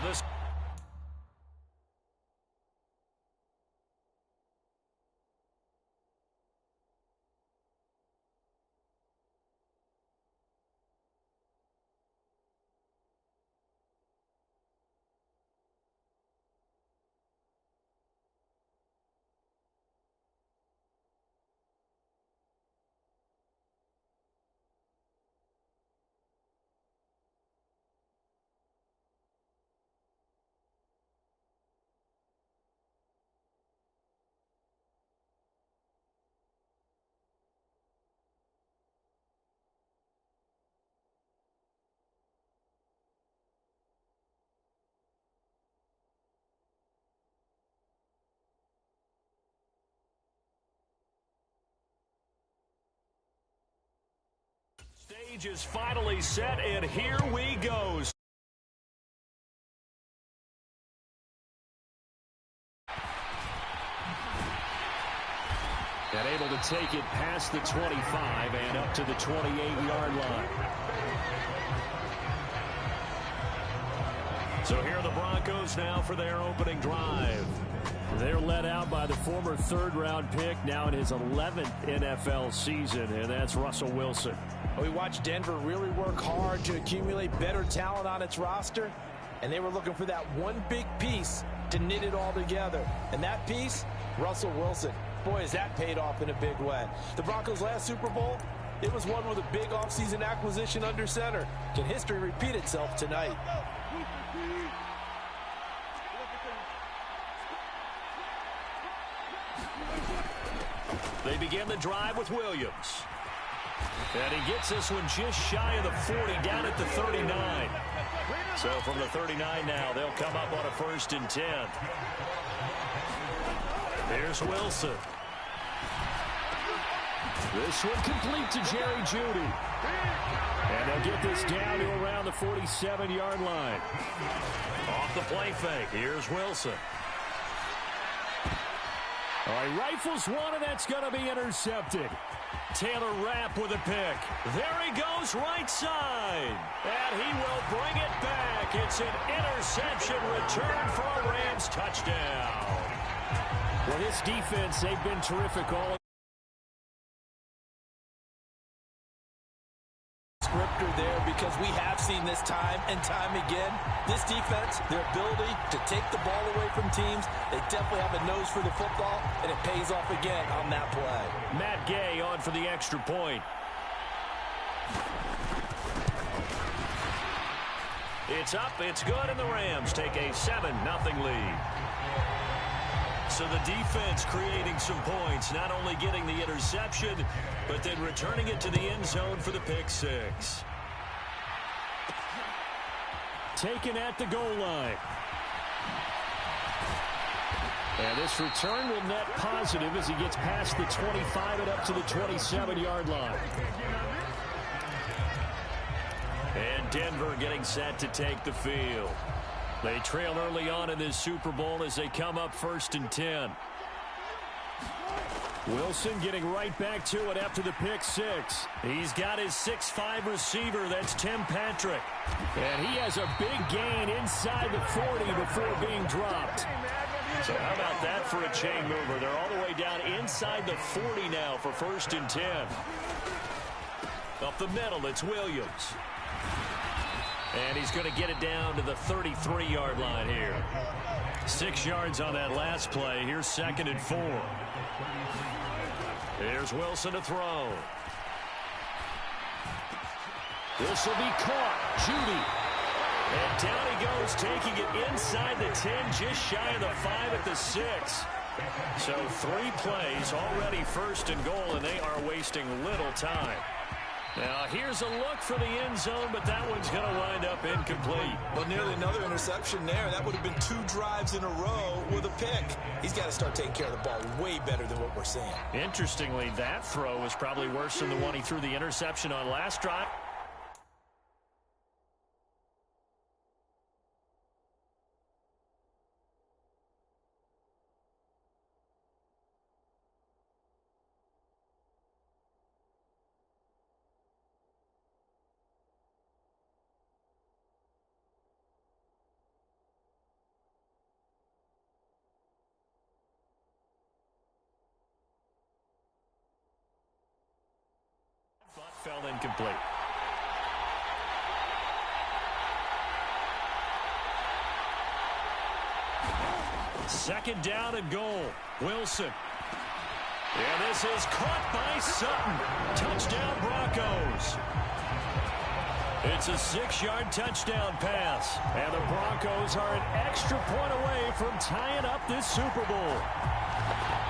This stage is finally set, and here we go. And able to take it past the 25 and up to the 28-yard line. So here are the Broncos now for their opening drive. They're led out by the former third-round pick, now in his 11th NFL season, and that's Russell Wilson. We watched Denver really work hard to accumulate better talent on its roster, and they were looking for that one big piece to knit it all together. And that piece, Russell Wilson. Boy, has that paid off in a big way. The Broncos' last Super Bowl, it was won with a big offseason acquisition under center. Can history repeat itself tonight? They begin the drive with Williams. And he gets this one just shy of the 40, down at the 39. So from the 39 now, they'll come up on a 1st and 10. Here's Wilson. This one complete to Jerry Jeudy. And they'll get this down to around the 47-yard line. Off the play fake, here's Wilson. All right, rifles one, and that's going to be intercepted. Taylor Rapp with a pick. There he goes, right side. And he will bring it back. It's an interception return for a Rams touchdown. Well, this defense, they've been terrific all scripter there, because we have seen this time and time again. This defense, their ability to take the ball away from teams, they definitely have a nose for the football, and it pays off again on that play. Matt Gay on for the extra point. It's up, it's good, and the Rams take a 7-0 lead. So the defense creating some points, not only getting the interception, but then returning it to the end zone for the pick six. Taken at the goal line. And this return will net positive as he gets past the 25 and up to the 27-yard line. And Denver getting set to take the field. They trail early on in this Super Bowl as they come up 1st and 10. Wilson getting right back to it after the pick six. He's got his 6'5" receiver. That's Tim Patrick. And he has a big gain inside the 40 before being dropped. So how about that for a chain mover? They're all the way down inside the 40 now for 1st and 10. Up the middle, it's Williams. And he's going to get it down to the 33-yard line here. 6 yards on that last play. Here's 2nd and 4. Here's Wilson to throw. This will be caught. Jeudy. And down he goes, taking it inside the 10, just shy of the 5 at the 6. So 3 plays, already 1st and goal, and they are wasting little time. Now, here's a look for the end zone, but that one's going to wind up incomplete. Well, nearly another interception there. That would have been 2 drives in a row with a pick. He's got to start taking care of the ball way better than what we're seeing. Interestingly, that throw was probably worse than the one he threw the interception on last drive. Ball incomplete. Second down and goal. Wilson. And this is caught by Sutton. Touchdown Broncos. It's a 6-yard touchdown pass. And the Broncos are an extra point away from tying up this Super Bowl.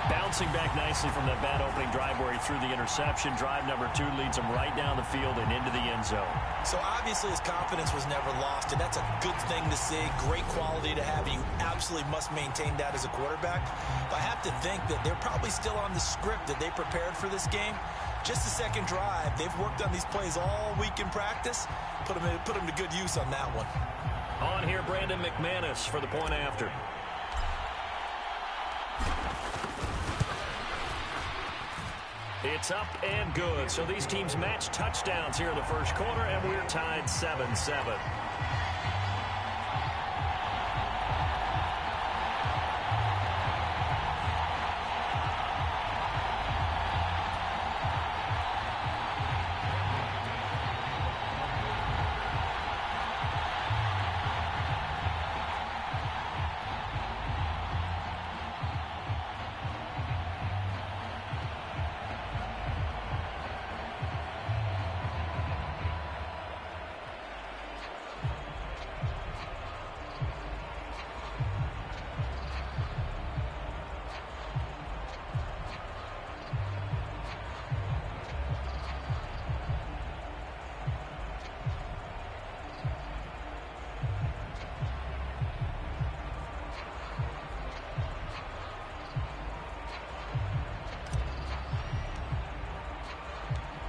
Bouncing back nicely from that bad opening drive where he threw the interception. Drive number 2 leads him right down the field and into the end zone. So obviously his confidence was never lost, and that's a good thing to see. Great quality to have. You absolutely must maintain that as a quarterback. But I have to think that they're probably still on the script that they prepared for this game. Just the second drive. They've worked on these plays all week in practice. Put them to good use on that one. On here, Brandon McManus for the point after. It's up and good. So these teams match touchdowns here in the first quarter, and we're tied 7-7.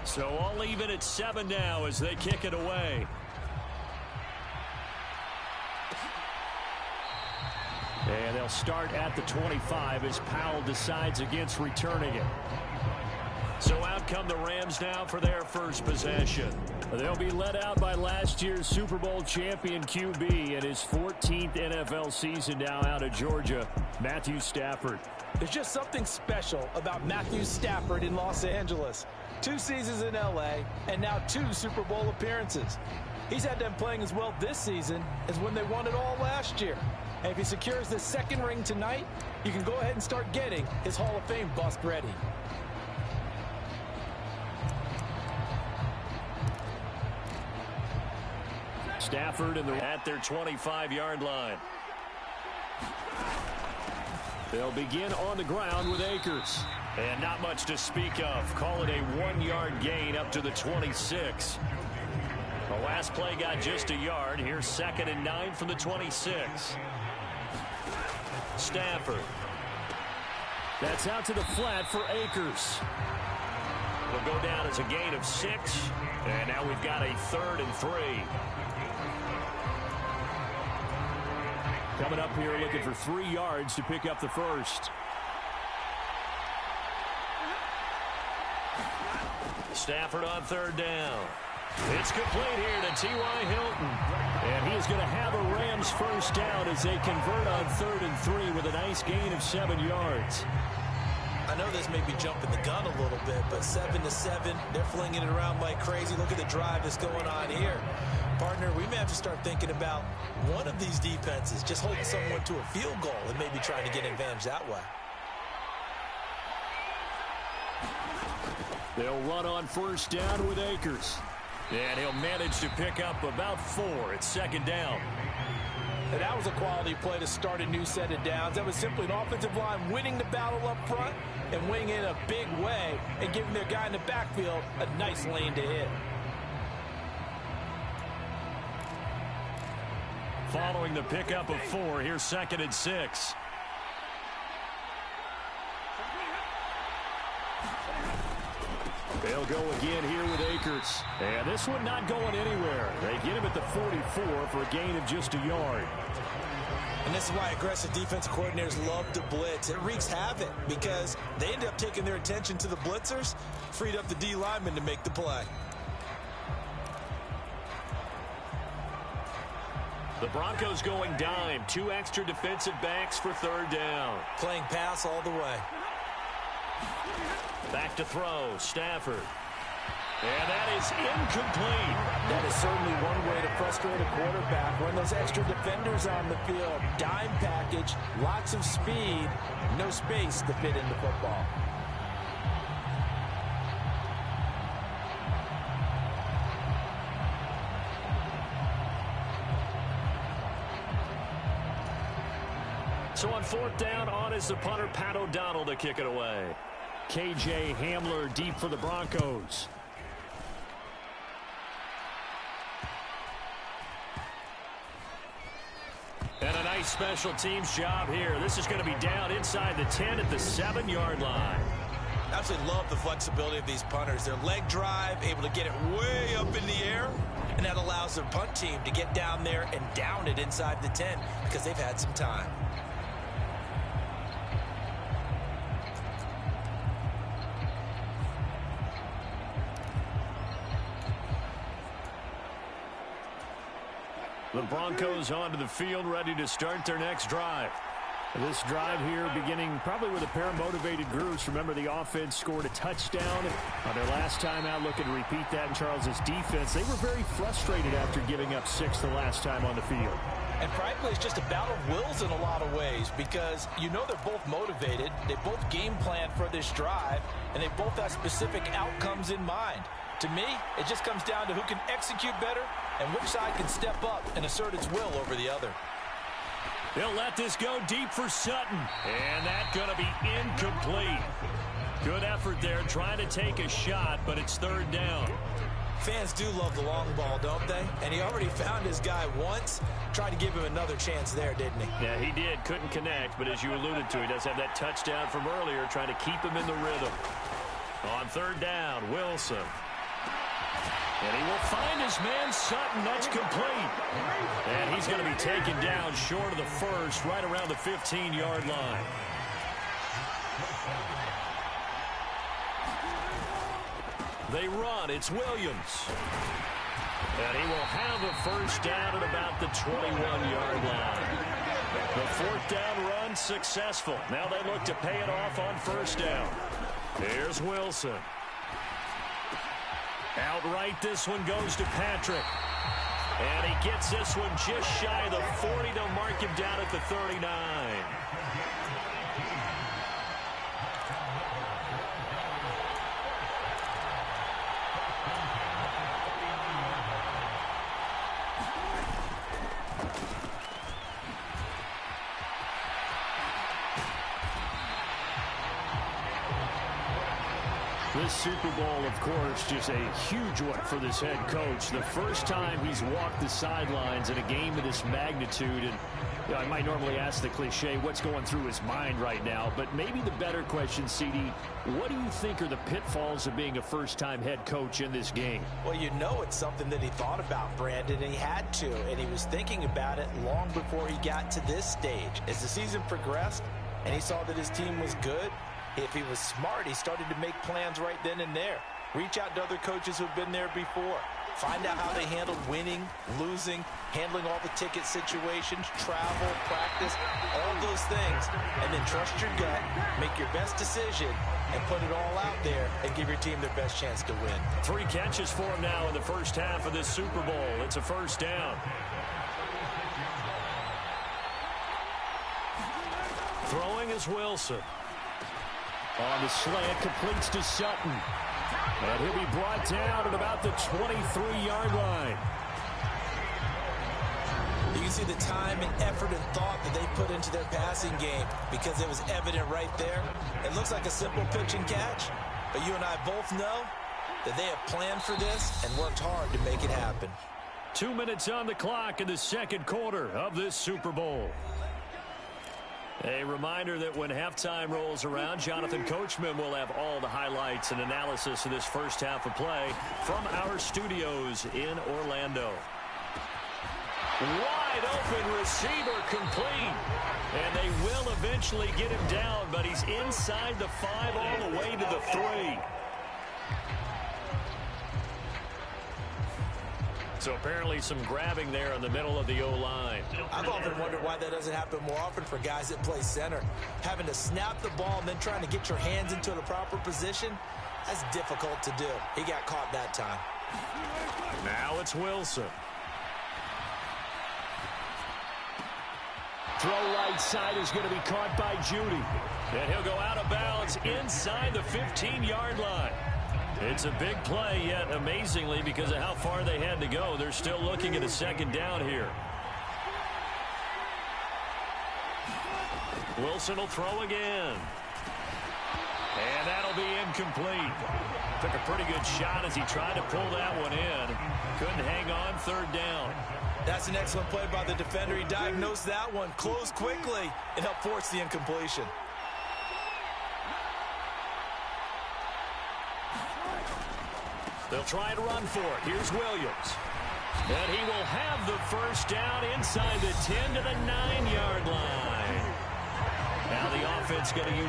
So all even at 7 now as they kick it away. And they'll start at the 25 as Powell decides against returning it. So out come the Rams now for their first possession. They'll be led out by last year's Super Bowl champion QB in his 14th NFL season now out of Georgia, Matthew Stafford. There's just something special about Matthew Stafford in Los Angeles. 2 seasons in L.A. and now 2 Super Bowl appearances. He's had them playing as well this season as when they won it all last year. And if he secures the second ring tonight, you can go ahead and start getting his Hall of Fame bust ready. Stafford at their 25-yard line. They'll begin on the ground with Akers. And not much to speak of. Call it a 1-yard gain up to the 26. The last play got just a yard. Here's 2nd and 9 from the 26. Stafford. That's out to the flat for Akers. It'll go down as a gain of 6. And now we've got a 3rd and 3. Coming up here looking for 3 yards to pick up the first. Stafford on 3rd down. It's complete here to T.Y. Hilton. And he is going to have a Rams first down as they convert on 3rd and 3 with a nice gain of 7 yards. I know this may be jumping the gun a little bit, but 7-7, they're flinging it around like crazy. Look at the drive that's going on here. Partner, we may have to start thinking about one of these defenses just holding someone to a field goal and maybe trying to get an advantage that way. They'll run on first down with Akers. And he'll manage to pick up about 4 at 2nd down. And that was a quality play to start a new set of downs. That was simply an offensive line winning the battle up front and winning in a big way and giving their guy in the backfield a nice lane to hit. Following the pickup of 4, here's 2nd and 6. They'll go again here with Akers. And this one not going anywhere. They get him at the 44 for a gain of just a yard. And this is why aggressive defensive coordinators love to blitz. It wreaks havoc because they end up taking their attention to the blitzers, freed up the D lineman to make the play. The Broncos going dime. 2 extra defensive backs for 3rd down. Playing pass all the way. Back to throw. Stafford. And that is incomplete. That is certainly one way to frustrate a quarterback. Run those extra defenders on the field. Dime package, lots of speed, no space to fit in the football. So on fourth down, on is the punter, Pat O'Donnell, to kick it away. K.J. Hamler deep for the Broncos. And a nice special teams job here. This is going to be down inside the 10 at the 7-yard line. Absolutely love the flexibility of these punters. Their leg drive, able to get it way up in the air, and that allows their punt team to get down there and down it inside the 10 because they've had some time. The Broncos onto the field, ready to start their next drive. This drive here beginning probably with a pair of motivated groups. Remember, the offense scored a touchdown on their last time out, looking to repeat that in Charles's defense. They were very frustrated after giving up 6 the last time on the field. And frankly, it's just a battle of wills in a lot of ways because you know they're both motivated. They both game plan for this drive, and they both have specific outcomes in mind. To me, it just comes down to who can execute better and which side can step up and assert its will over the other. They'll let this go deep for Sutton. And that's going to be incomplete. Good effort there, trying to take a shot, but it's third down. Fans do love the long ball, don't they? And he already found his guy once. Tried to give him another chance there, didn't he? Yeah, he did. Couldn't connect, but as you alluded to, he does have that touchdown from earlier, trying to keep him in the rhythm. On third down, Wilson. And he will find his man, Sutton. That's complete. And he's going to be taken down short of the first, right around the 15-yard line. They run. It's Williams. And he will have the first down at about the 21-yard line. The fourth down run successful. Now they look to pay it off on first down. Here's Wilson. Outright, this one goes to Patrick. And he gets this one just shy of the 40. They'll mark him down at the 39. This Super Bowl, of course, just a huge one for this head coach. The first time he's walked the sidelines in a game of this magnitude. And you know, I might normally ask the cliche, what's going through his mind right now? But maybe the better question, CD, what do you think are the pitfalls of being a first-time head coach in this game? Well, you know it's something that he thought about, Brandon, and he had to. And he was thinking about it long before he got to this stage. As the season progressed and he saw that his team was good, if he was smart, he started to make plans right then and there. Reach out to other coaches who've been there before. Find out how they handled winning, losing, handling all the ticket situations, travel, practice, all those things. And then trust your gut, make your best decision, and put it all out there and give your team their best chance to win. 3 catches for him now in the first half of this Super Bowl. It's a first down. Throwing is Wilson. On the slant, completes to Sutton. And he'll be brought down at about the 23-yard line. You can see the time and effort and thought that they put into their passing game because it was evident right there. It looks like a simple pitch and catch, but you and I both know that they have planned for this and worked hard to make it happen. 2 minutes on the clock in the second quarter of this Super Bowl. A reminder that when halftime rolls around, Jonathan Coachman will have all the highlights and analysis of this first half of play from our studios in Orlando. Wide open receiver complete. And they will eventually get him down, but he's inside the 5 all the way to the 3. So apparently some grabbing there in the middle of the O-line. I've often wondered why that doesn't happen more often for guys that play center. Having to snap the ball and then trying to get your hands into the proper position, That's difficult to do. He got caught that time. Now it's Wilson. Throw right side is going to be caught by Judy. And he'll go out of bounds inside the 15-yard line. It's a big play, yet amazingly, because of how far they had to go, they're still looking at a second down here. Wilson will throw again. And that'll be incomplete. Took a pretty good shot as he tried to pull that one in. Couldn't hang on, third down. That's an excellent play by the defender. He diagnosed that one, closed quickly, and helped force the incompletion. They'll try and run for it. Here's Williams. And he will have the first down inside the 10 to the 9-yard line. Now the offense going to use.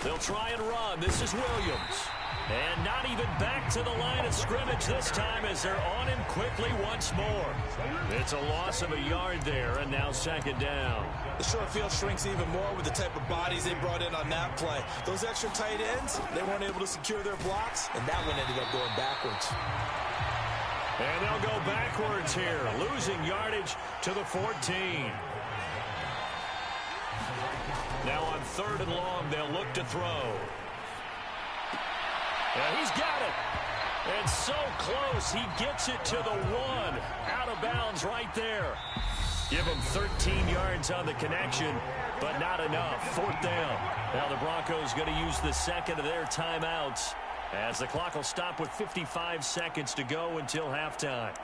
They'll try and run. This is Williams. And not even back to the line of scrimmage this time as they're on him quickly once more. It's a loss of a yard there, and now second down. The short field shrinks even more with the type of bodies they brought in on that play. Those extra tight ends, they weren't able to secure their blocks, and that one ended up going backwards. And they'll go backwards here, losing yardage to the 14. Now on third and long, they'll look to throw. And he's got it. And so close, he gets it to the 1. Out of bounds right there. Give him 13 yards on the connection, but not enough. Fourth down. Now the Broncos going to use the second of their timeouts as the clock will stop with 55 seconds to go until halftime.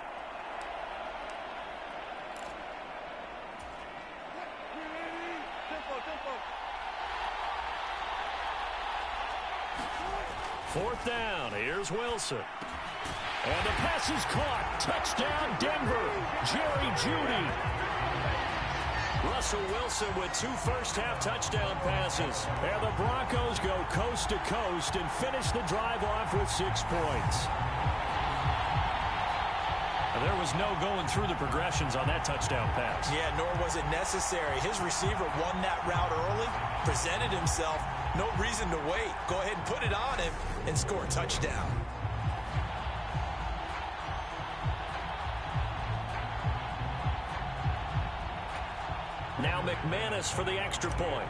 Fourth down. Here's Wilson. And the pass is caught. Touchdown, Denver. Jerry Jeudy. Russell Wilson with 2 first-half touchdown passes. And the Broncos go coast to coast and finish the drive off with 6 points. And there was no going through the progressions on that touchdown pass. Yeah, nor was it necessary. His receiver won that route early, presented himself. No reason to wait. Go ahead and put it on him and score a touchdown. Now McManus for the extra point.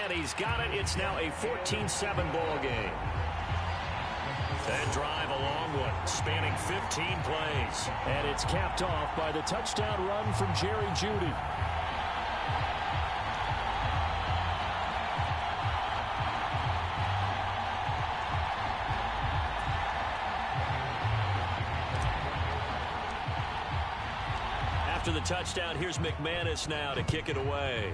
And he's got it. It's now a 14-7 ball game. That drive a long one, spanning 15 plays. And it's capped off by the touchdown run from Jerry Jeudy. After the touchdown, here's McManus now to kick it away.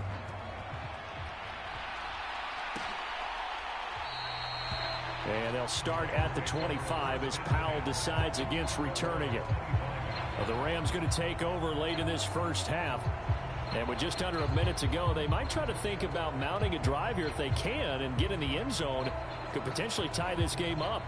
And they'll start at the 25 as Powell decides against returning it. Well, the Rams going to take over late in this first half. And with just under a minute to go, they might try to think about mounting a drive here if they can and get in the end zone. Could potentially tie this game up.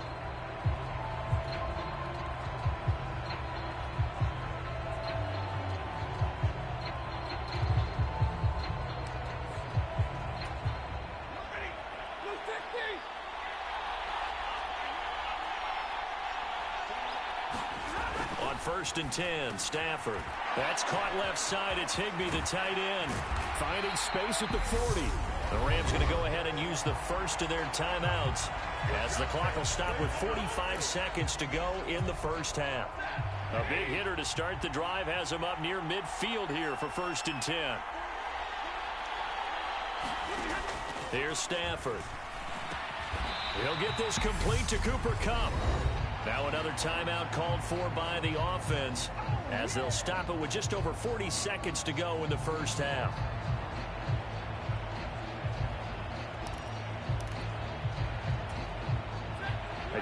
First and 10, Stafford. That's caught left side. It's Higbee, the tight end, finding space at the 40. The Rams going to go ahead and use the first of their timeouts as the clock will stop with 45 seconds to go in the first half. A big hitter to start the drive has him up near midfield here for first and 10. Here's Stafford. He'll get this complete to Cooper Kupp. Now another timeout called for by the offense as they'll stop it with just over 40 seconds to go in the first half.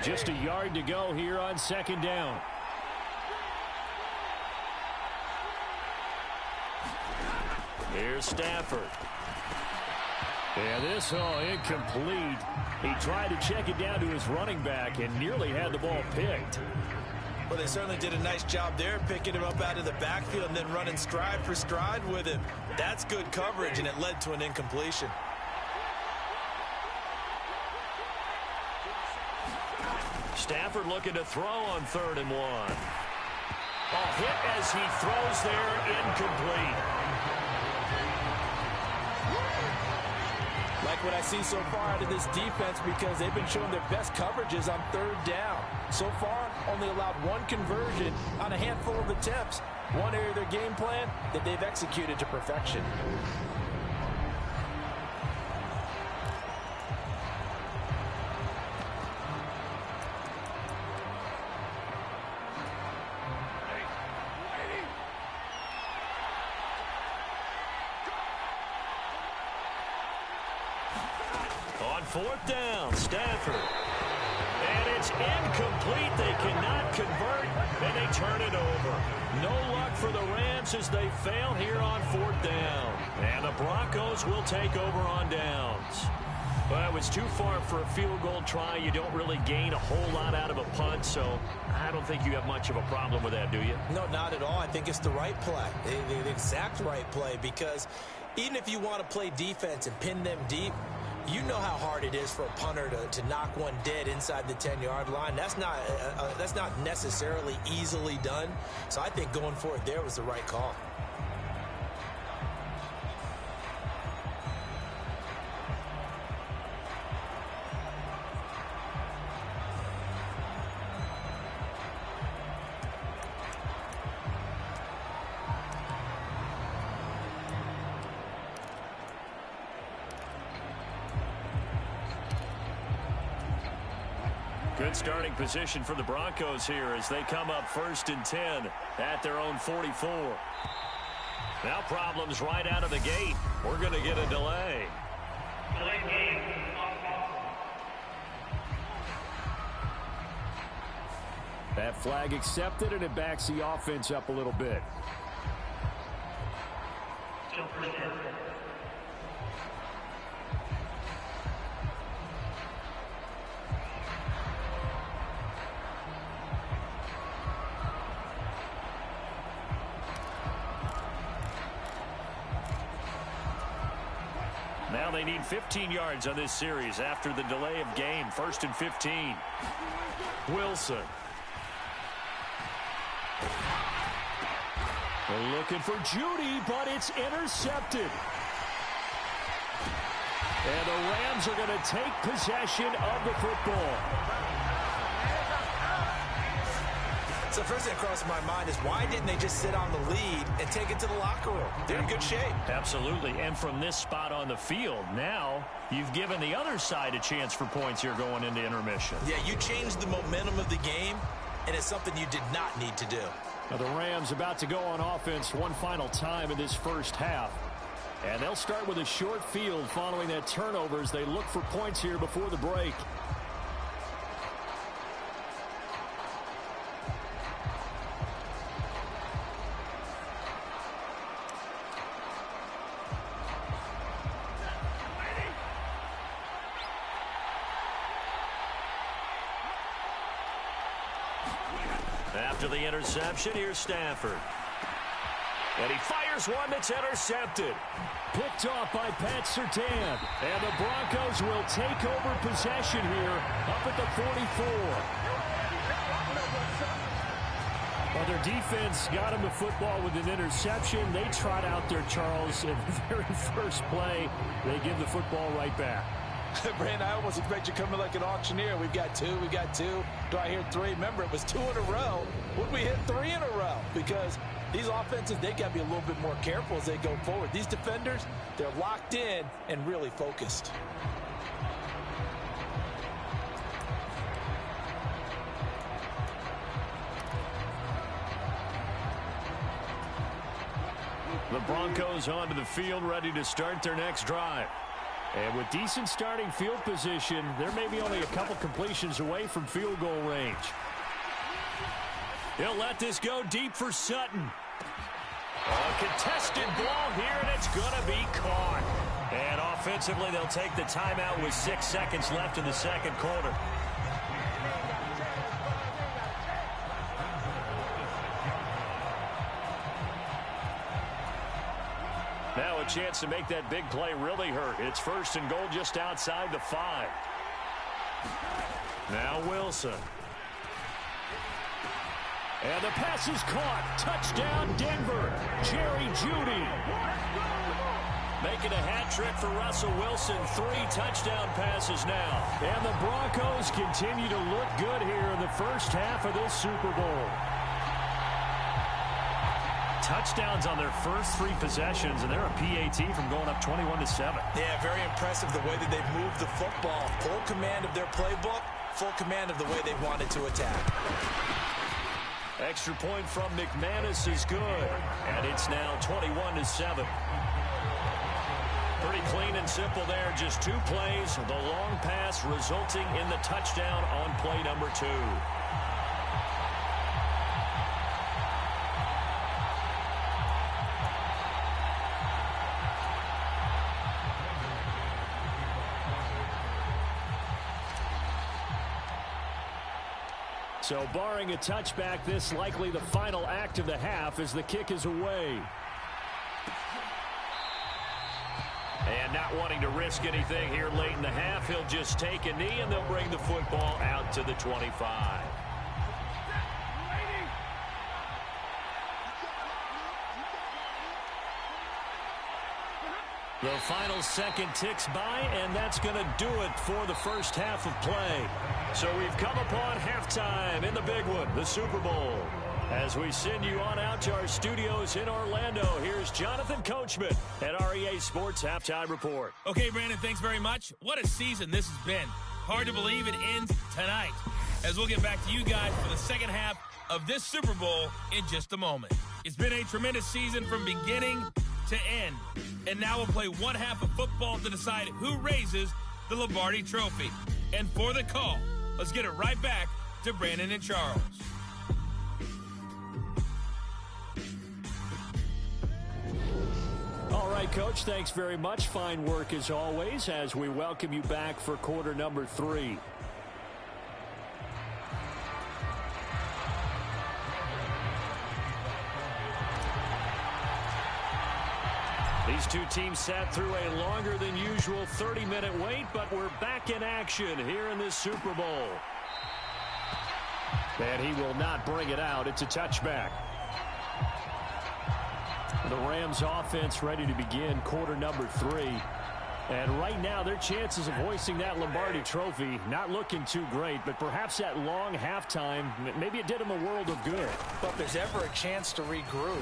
Just a yard to go here on second down. Here's Stafford. And this, incomplete. He tried to check it down to his running back and nearly had the ball picked. Well, they certainly did a nice job there, picking him up out of the backfield and then running stride for stride with him. That's good coverage, and it led to an incompletion. Stafford looking to throw on 3rd and 1. A hit as he throws there, incomplete. Like what I see so far out of this defense, because they've been showing their best coverages on 3rd down. So far, only allowed 1 conversion on a handful of attempts. One area of their game plan that they've executed to perfection. On 4th down, Stafford. And it's incomplete. They cannot convert, and they turn it over. No luck for the Rams as they fail here on 4th down. And the Broncos will take over on downs. Well, it was too far for a field goal try. You don't really gain a whole lot out of a punt, so I don't think you have much of a problem with that, do you? No, not at all. I think it's the right play, the exact right play, because even if you want to play defense and pin them deep, you know how hard it is for a punter to knock one dead inside the 10-yard line. That's not necessarily easily done. So I think going for it there was the right call. Good starting position for the Broncos here as they come up 1st and 10 at their own 44. Now problems right out of the gate. We're going to get a delay. That flag accepted, and it backs the offense up a little bit. Now they need 15 yards on this series after the delay of game. 1st and 15. Wilson. They're looking for Judy, but it's intercepted. And the Rams are going to take possession of the football. So first thing that crossed my mind is why didn't they just sit on the lead and take it to the locker room? They're in good shape. Absolutely. And from this spot on the field, now you've given the other side a chance for points here going into intermission. Yeah, you changed the momentum of the game, and it's something you did not need to do. Now the Rams about to go on offense one final time in this first half. And they'll start with a short field following that turnover as they look for points here before the break. After the interception, here's Stafford. And he fires one that's intercepted. Picked off by Pat Surtain. And the Broncos will take over possession here up at the 44. Well, their defense got him the football with an interception. They trot out there, Charles, in the very first play. They give the football right back. Brandon, I almost expect you coming like an auctioneer. We've got two. Do I hear three? Remember, it was 2 in a row. Would we hit 3 in a row? Because these offenses, they got to be a little bit more careful as they go forward. These defenders, they're locked in and really focused. The Broncos onto the field, ready to start their next drive. And with decent starting field position, there may be only a couple completions away from field goal range. He'll let this go deep for Sutton. A contested ball here, and it's going to be caught. And offensively, they'll take the timeout with 6 seconds left in the second quarter. Now a chance to make that big play really hurt. It's 1st and goal just outside the 5. Now Wilson. And the pass is caught. Touchdown, Denver. Jerry Jeudy. Making a hat trick for Russell Wilson. 3 touchdown passes now. And the Broncos continue to look good here in the first half of this Super Bowl. Touchdowns on their first 3 possessions, and they're a PAT from going up 21-7. Yeah, very impressive the way that they've moved the football. Full command of their playbook, full command of the way they wanted to attack. Extra point from McManus is good, and it's now 21-7. Pretty clean and simple there. Just 2 plays. The long pass resulting in the touchdown on play number 2. So barring a touchback, this likely the final act of the half as the kick is away. And not wanting to risk anything here late in the half, he'll just take a knee and they'll bring the football out to the 25. The final second ticks by, and that's going to do it for the first half of play. So we've come upon halftime in the big one, the Super Bowl. As we send you on out to our studios in Orlando, here's Jonathan Coachman at REA Sports Halftime Report. Okay, Brandon, thanks very much. What a season this has been. Hard to believe it ends tonight, as we'll get back to you guys for the second half of this Super Bowl in just a moment. It's been a tremendous season from beginning to end. And now we'll play one half of football to decide who raises the Lombardi Trophy. And for the call, let's get it right back to Brandon and Charles. All right, Coach, thanks very much. Fine work as always as we welcome you back for quarter number 3. These two teams sat through a longer than usual 30-minute wait, but we're back in action here in this Super Bowl. And he will not bring it out. It's a touchback. The Rams offense ready to begin quarter number 3. And right now, their chances of hoisting that Lombardi Trophy not looking too great, but perhaps that long halftime, maybe it did them a world of good. But if there's ever a chance to regroup,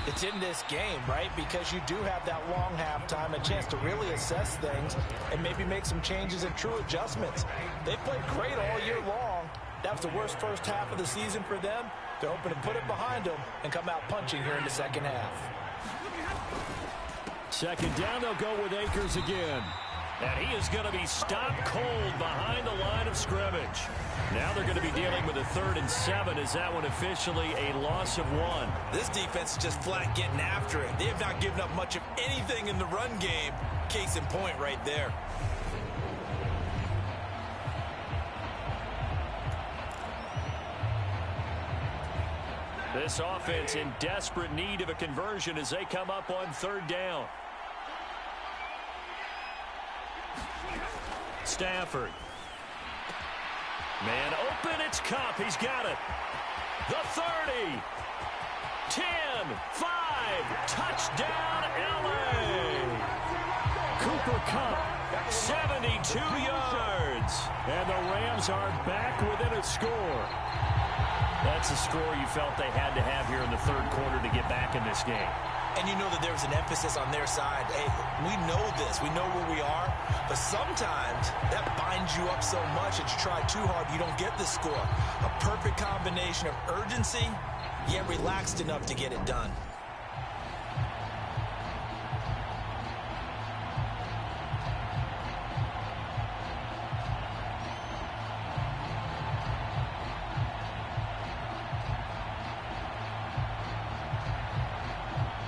it's in this game, right? Because you do have that long halftime, a chance to really assess things and maybe make some changes and true adjustments. They played great all year long. That was the worst first half of the season for them. They're hoping to put it behind them and come out punching here in the second half. Second down, they'll go with Akers again. And he is going to be stopped cold behind the line of scrimmage. Now they're going to be dealing with a 3rd and 7. Is that one officially a loss of 1? This defense is just flat getting after it. They have not given up much of anything in the run game. Case in point right there. This offense in desperate need of a conversion as they come up on 3rd down. Stafford. Man open, it's Kupp. He's got it. The 30. 10. 5. Touchdown, L.A. Cooper Kupp, 72 yards. And the Rams are back within a score. That's a score you felt they had to have here in the 3rd quarter to get back in this game. And you know that there's an emphasis on their side. Hey, we know this. We know where we are. But sometimes that binds you up so much that you try too hard, you don't get the score. A perfect combination of urgency, yet relaxed enough to get it done.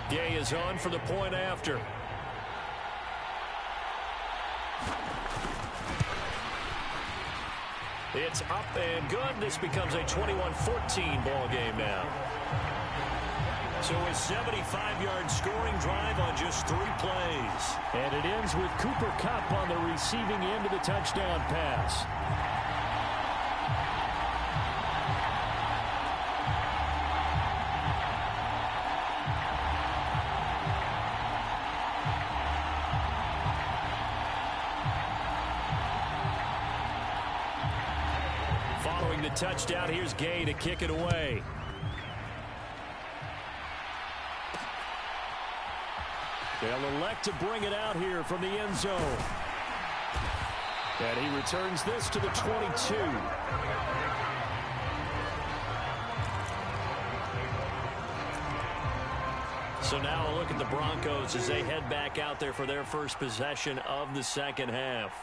Gay is on for the point after. It's up and good. This becomes a 21-14 ball game now. So a 75-yard scoring drive on just 3 plays. And it ends with Cooper Kupp on the receiving end of the touchdown pass. Following the touchdown, here's Gay to kick it away. They'll elect to bring it out here from the end zone. And he returns this to the 22. So now a look at the Broncos as they head back out there for their first possession of the second half.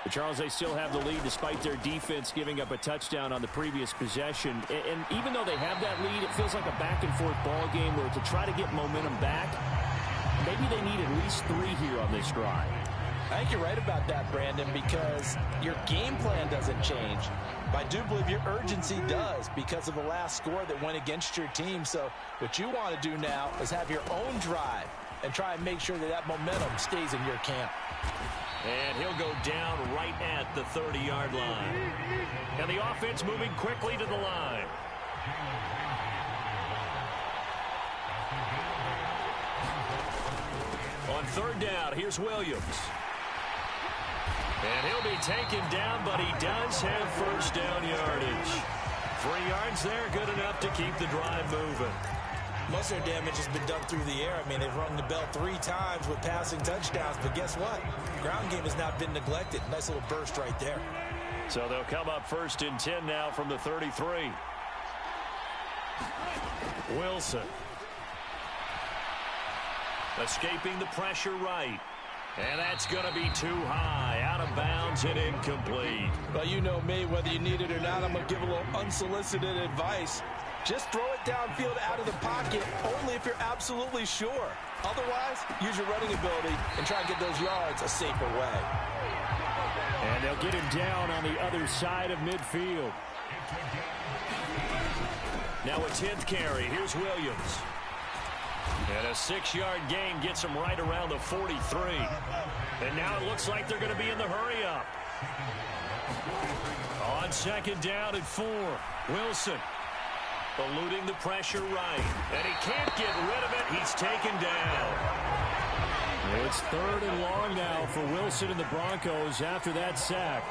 But Charles, they still have the lead despite their defense giving up a touchdown on the previous possession. And even though they have that lead, it feels like a back-and-forth ball game where to try to get momentum back, maybe they need at least 3 here on this drive. I think you're right about that, Brandon, because your game plan doesn't change. But I do believe your urgency does because of the last score that went against your team. So what you want to do now is have your own drive and try and make sure that that momentum stays in your camp. And he'll go down right at the 30-yard line. And the offense moving quickly to the line. On third down, here's Williams. And he'll be taken down, but he does have first down yardage. 3 yards there, good enough to keep the drive moving. Most of their damage has been done through the air. I mean, they've rung the bell 3 times with passing touchdowns, but guess what? Ground game has not been neglected. Nice little burst right there. So they'll come up first and 10 now from the 33. Wilson. Escaping the pressure right. And that's going to be too high. Out of bounds and incomplete. Well, you know me, whether you need it or not, I'm going to give a little unsolicited advice. Just throw it downfield out of the pocket only if you're absolutely sure. Otherwise, use your running ability and try and get those yards a safer way. And they'll get him down on the other side of midfield. Now a 10th carry. Here's Williams. And a 6-yard gain gets him right around the 43. And now it looks like they're going to be in the hurry-up. On second down at 4. Wilson. Eluding the pressure right. And he can't get rid of it. He's taken down. It's 3rd and long now for Wilson and the Broncos after that sack.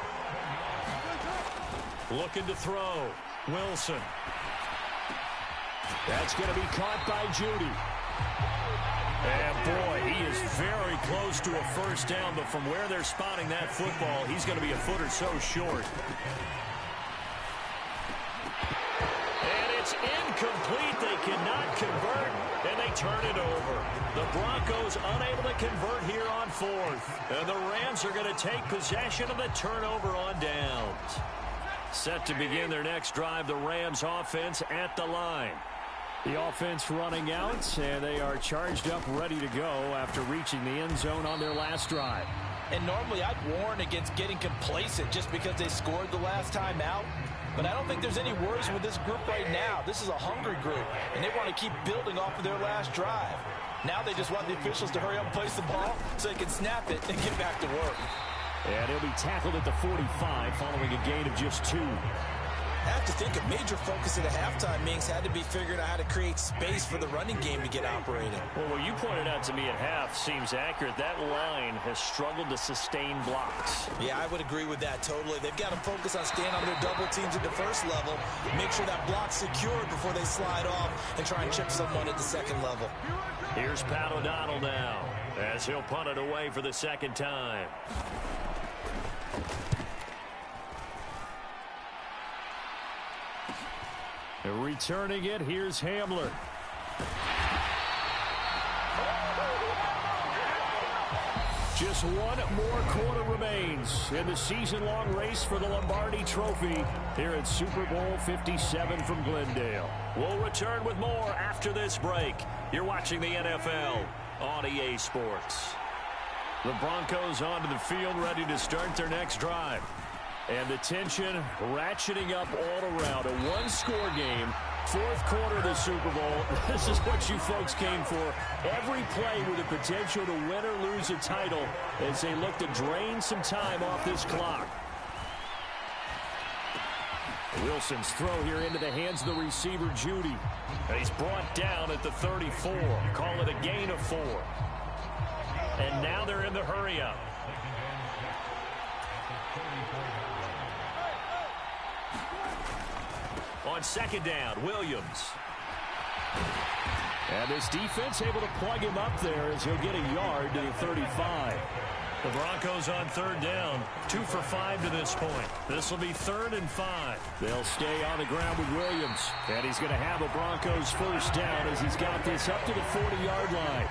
Looking to throw. Wilson. That's going to be caught by Judy. And boy, he is very close to a first down, but from where they're spotting that football, he's going to be a foot or so short. It's incomplete. They cannot convert, and they turn it over. The Broncos unable to convert here on 4th. And the Rams are going to take possession of the turnover on downs. Set to begin their next drive, the Rams offense at the line. The offense running out, and they are charged up, ready to go after reaching the end zone on their last drive. And normally I'd warn against getting complacent just because they scored the last time out. But I don't think there's any worries with this group right now. This is a hungry group, and they want to keep building off of their last drive. Now they just want the officials to hurry up and place the ball so they can snap it and get back to work. And he'll be tackled at the 45 following a gain of just 2. I have to think a major focus at the halftime, Minks, had to be figuring out how to create space for the running game to get operating. Well, what you pointed out to me at half seems accurate. That line has struggled to sustain blocks. Yeah, I would agree with that totally. They've got to focus on staying on their double teams at the first level, make sure that block's secured before they slide off and try and chip someone at the second level. Here's Pat O'Donnell now as he'll punt it away for the second time. Returning it, here's Hamler. Just one more quarter remains in the season-long race for the Lombardi Trophy here at Super Bowl 57 from Glendale. We'll return with more after this break. You're watching the NFL on EA Sports. The Broncos onto the field, ready to start their next drive. And the tension ratcheting up all around. A one-score game. Fourth quarter of the Super Bowl. This is what you folks came for. Every play with the potential to win or lose a title as they look to drain some time off this clock. Wilson's throw here into the hands of the receiver, Judy. And he's brought down at the 34. Call it a gain of 4. And now they're in the hurry-up. On second down, Williams. And this defense able to plug him up there as he'll get a yard to the 35. The Broncos on third down, 2 for 5 to this point. This will be 3rd and 5. They'll stay on the ground with Williams. And he's going to have a Broncos first down as he's got this up to the 40-yard line.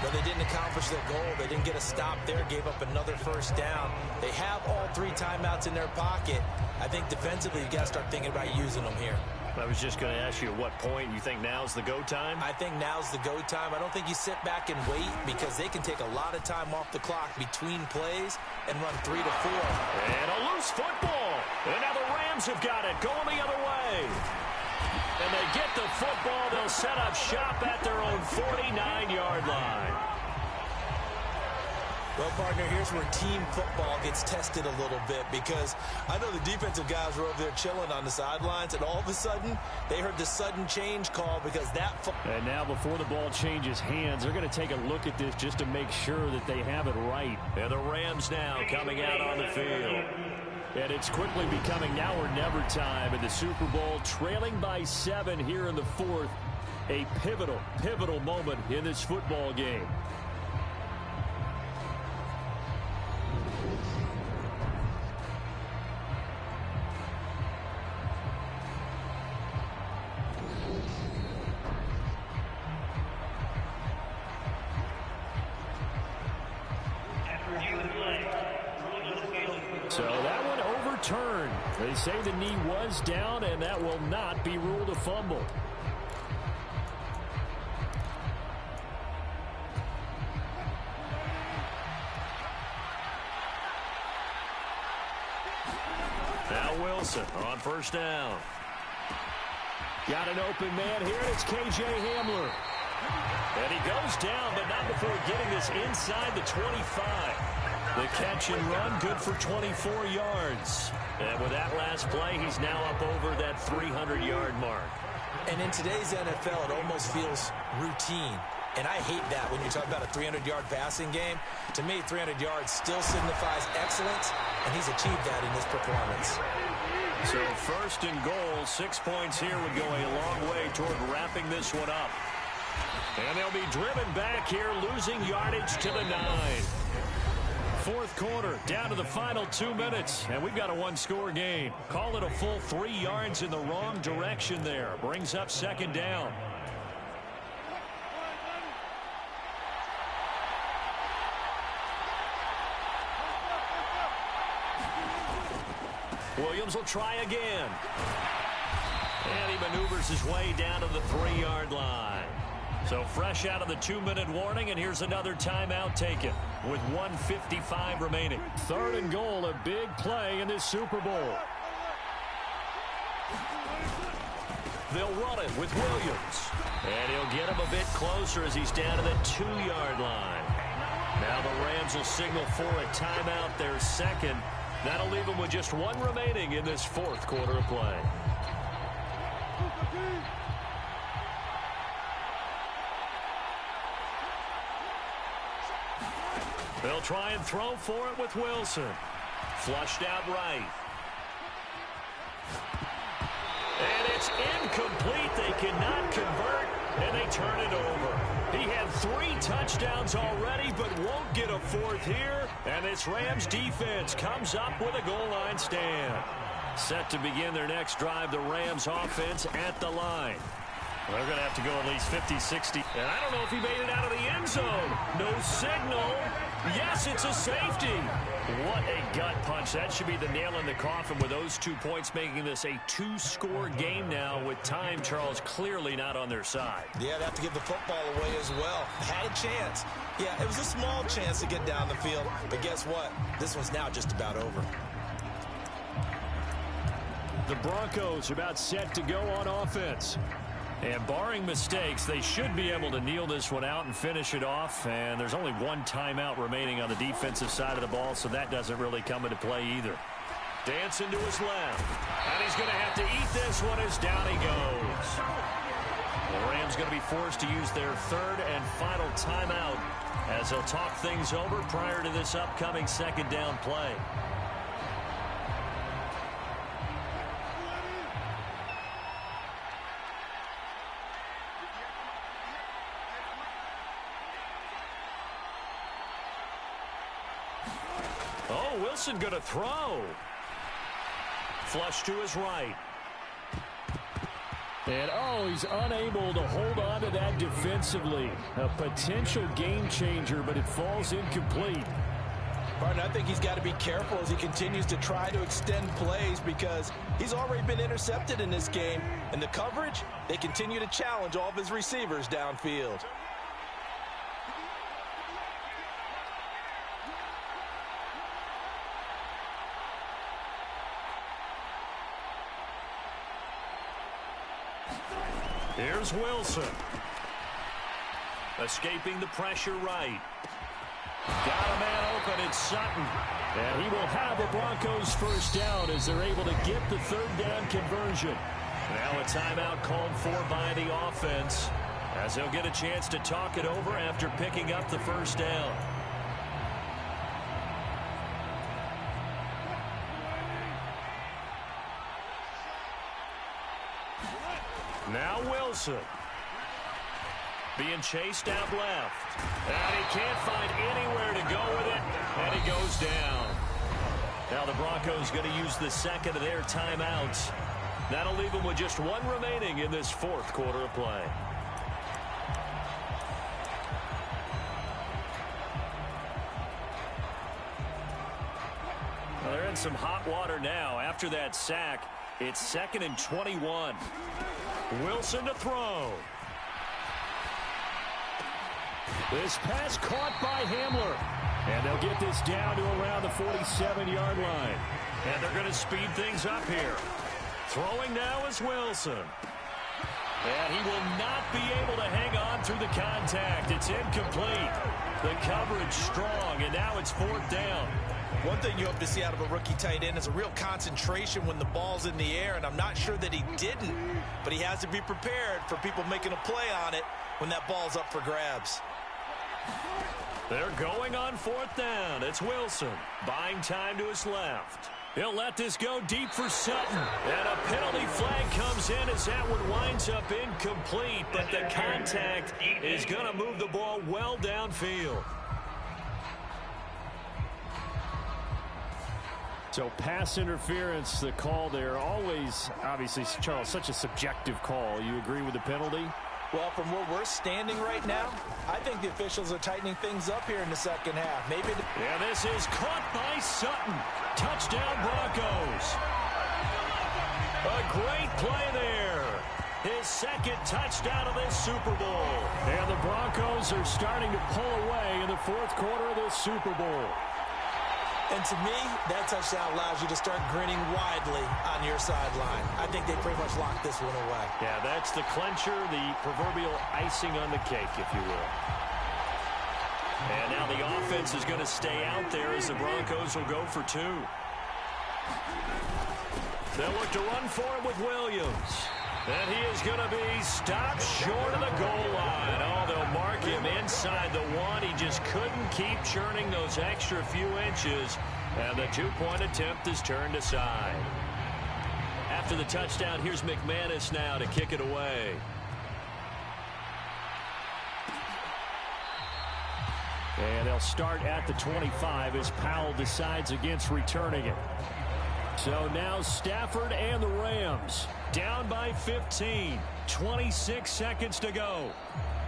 But they didn't accomplish their goal. They didn't get a stop there, gave up another first down. They have all 3 timeouts in their pocket. I think defensively, you've got to start thinking about using them here. I was just going to ask you at what point you think now's the go time? I think now's the go time. I don't think you sit back and wait because they can take a lot of time off the clock between plays and run 3 to 4. And a loose football. And now the Rams have got it going the other way. And they get the football. They'll set up shop at their own 49-yard line. Well, partner, here's where team football gets tested a little bit because I know the defensive guys were over there chilling on the sidelines, and all of a sudden, they heard the sudden change call because that... And now before the ball changes hands, they're going to take a look at this just to make sure that they have it right. And the Rams now coming out on the field. And it's quickly becoming now or never time in the Super Bowl, trailing by 7 here in the 4th. A pivotal moment in this football game. So that one overturned. They say the knee was down, and that will not be ruled a fumble. Now Wilson on first down. Got an open man here, and it's K.J. Hamler. And he goes down, but not before getting this inside the 25. The catch and run, good for 24 yards. And with that last play, he's now up over that 300-yard mark. And in today's NFL, it almost feels routine. And I hate that when you talk about a 300-yard passing game. To me, 300 yards still signifies excellence, and he's achieved that in this performance. So first and goal, 6 points here would go a long way toward wrapping this one up. And they'll be driven back here, losing yardage to the 9. Fourth quarter, down to the final 2 minutes, and we've got a one-score game. Call it a full 3 yards in the wrong direction there. Brings up second down. Williams will try again. And he maneuvers his way down to the 3-yard line. So fresh out of the 2-minute warning, and here's another timeout taken with 1:55 remaining. Third and goal, a big play in this Super Bowl. They'll run it with Williams. And he'll get him a bit closer as he's down to the 2-yard line. Now the Rams will signal for a timeout, their second. That'll leave them with just 1 remaining in this fourth quarter of play. They'll try and throw for it with Wilson. Flushed out right. And it's incomplete. They cannot convert, and they turn it over. He had 3 touchdowns already, but won't get a 4th here. And this Rams defense comes up with a goal line stand. Set to begin their next drive, the Rams offense at the line. They're going to have to go at least 50, 60. And I don't know if he made it out of the end zone. No signal. Yes, it's a safety. What a gut punch. That should be the nail in the coffin with those 2 points, making this a 2-score game now with time, Charles, clearly not on their side. Yeah, they have to give the football away as well. Had a chance. Yeah, it was a small chance to get down the field. But guess what? This one's now just about over. The Broncos are about set to go on offense. And barring mistakes, they should be able to kneel this one out and finish it off. And there's only one timeout remaining on the defensive side of the ball, so that doesn't really come into play either. Dancing to his left. And he's going to have to eat this one as down he goes. The Rams going to be forced to use their third and final timeout as they'll talk things over prior to this upcoming second down play. Oh, Wilson going to throw. Flush to his right. And, oh, he's unable to hold on to that defensively. A potential game changer, but it falls incomplete. Partner, I think he's got to be careful as he continues to try to extend plays because he's already been intercepted in this game. And the coverage, they continue to challenge all of his receivers downfield. Here's Wilson. Escaping the pressure right. Got a man open, it's Sutton. And he will have the Broncos first down as they're able to get the third down conversion. Now a timeout called for by the offense as they'll get a chance to talk it over after picking up the first down. Now Wilson. Being chased out left. And he can't find anywhere to go with it. And he goes down. Now the Broncos going to use the second of their timeouts. That'll leave them with just one remaining in this fourth quarter of play. Well, they're in some hot water now. After that sack, it's 2nd and 21. Wilson to throw. This pass caught by Hamler. And they'll get this down to around the 47-yard line. And they're going to speed things up here. Throwing now is Wilson. And he will not be able to hang on through the contact. It's incomplete. The coverage strong, and now it's 4th down. One thing you hope to see out of a rookie tight end is a real concentration when the ball's in the air, and I'm not sure that he didn't, but he has to be prepared for people making a play on it when that ball's up for grabs. They're going on 4th down. It's Wilson buying time to his left. He'll let this go deep for Sutton. And a penalty flag comes in as that one winds up incomplete, but the contact is going to move the ball well downfield. So pass interference, the call there. Always, obviously, Charles, such a subjective call. You agree with the penalty? Well, from where we're standing right now, I think the officials are tightening things up here in the second half. Maybe. Yeah, this is caught by Sutton. Touchdown, Broncos. A great play there. His second touchdown of this Super Bowl. And the Broncos are starting to pull away in the fourth quarter of this Super Bowl. And to me, that touchdown allows you to start grinning widely on your sideline. I think they pretty much locked this one away. Yeah, that's the clincher, the proverbial icing on the cake, if you will. And now the offense is going to stay out there as the Broncos will go for 2. They'll look to run for it with Williams. And he is going to be stopped short of the goal line. Oh, they'll mark him inside the 1. He just couldn't keep churning those extra few inches. And the 2-point attempt is turned aside. After the touchdown, here's McManus now to kick it away. And they'll start at the 25 as Powell decides against returning it. So now Stafford and the Rams down by 15. 26 seconds to go.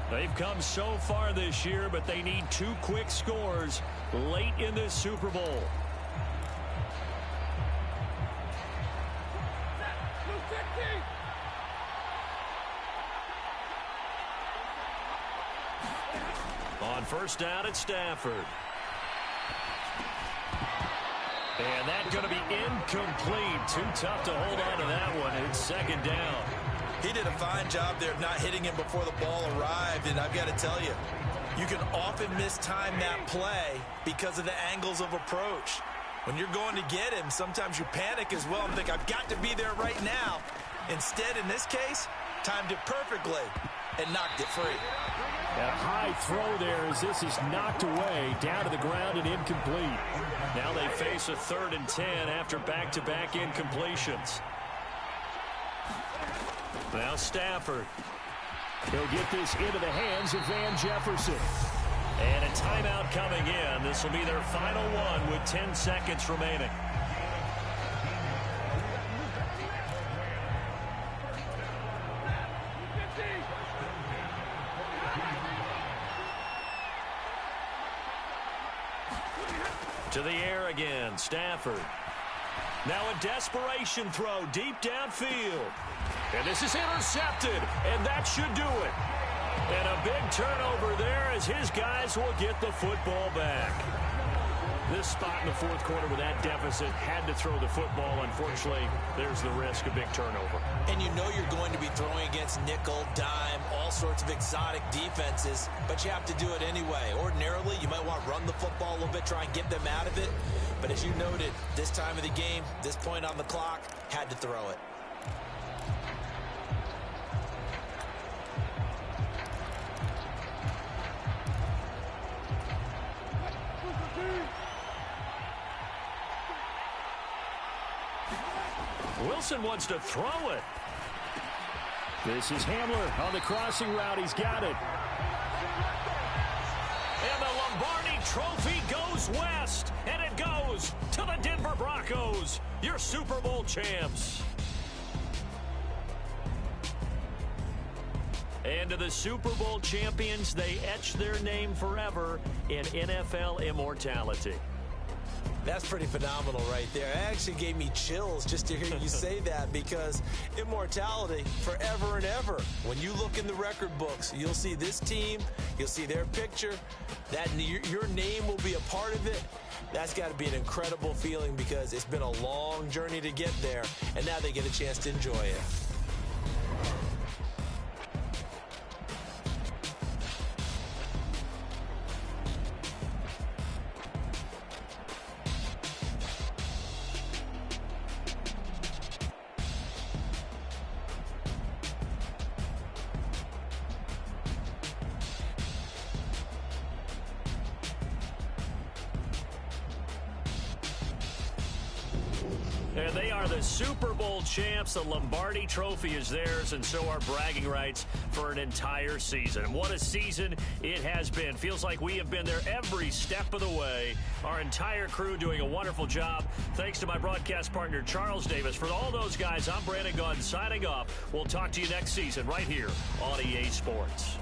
They've come so far this year, but they need 2 quick scores late in this Super Bowl. On first down, it's Stafford. And that's going to be incomplete. Too tough to hold on to that one. It's second down. He did a fine job there of not hitting him before the ball arrived, and I've got to tell you, you can often mistime that play because of the angles of approach. When you're going to get him, sometimes you panic as well and think, I've got to be there right now. Instead, in this case, timed it perfectly and knocked it free. A high throw there as this is knocked away, down to the ground and incomplete. Now they face a 3rd and 10 after back-to-back incompletions. Now Stafford. He'll get this into the hands of Van Jefferson. And a timeout coming in. This will be their final one with 10 seconds remaining. To the air again, Stafford. Now a desperation throw deep downfield. And this is intercepted, and that should do it. And a big turnover there as his guys will get the football back. This spot in the 4th quarter with that deficit, had to throw the football. Unfortunately, there's the risk of big turnover. And you know you're going to be throwing against nickel, dime, all sorts of exotic defenses, but you have to do it anyway. Ordinarily, you might want to run the football a little bit, try and get them out of it. But as you noted, this time of the game, this point on the clock, had to throw it. Wilson wants to throw it. This is Hamler on the crossing route. He's got it. And the Lombardi Trophy goes west. And it goes to the Denver Broncos, your Super Bowl champs. And to the Super Bowl champions, they etch their name forever in NFL immortality. That's pretty phenomenal right there. It actually gave me chills just to hear you say that, because immortality forever and ever. When you look in the record books, you'll see this team, you'll see their picture, that your name will be a part of it. That's got to be an incredible feeling, because it's been a long journey to get there, and now they get a chance to enjoy it. And they are the Super Bowl champs. The Lombardi Trophy is theirs, and so are bragging rights for an entire season. What a season it has been. Feels like we have been there every step of the way. Our entire crew doing a wonderful job. Thanks to my broadcast partner, Charles Davis. For all those guys, I'm Brandon Gaudin signing off. We'll talk to you next season right here on EA Sports.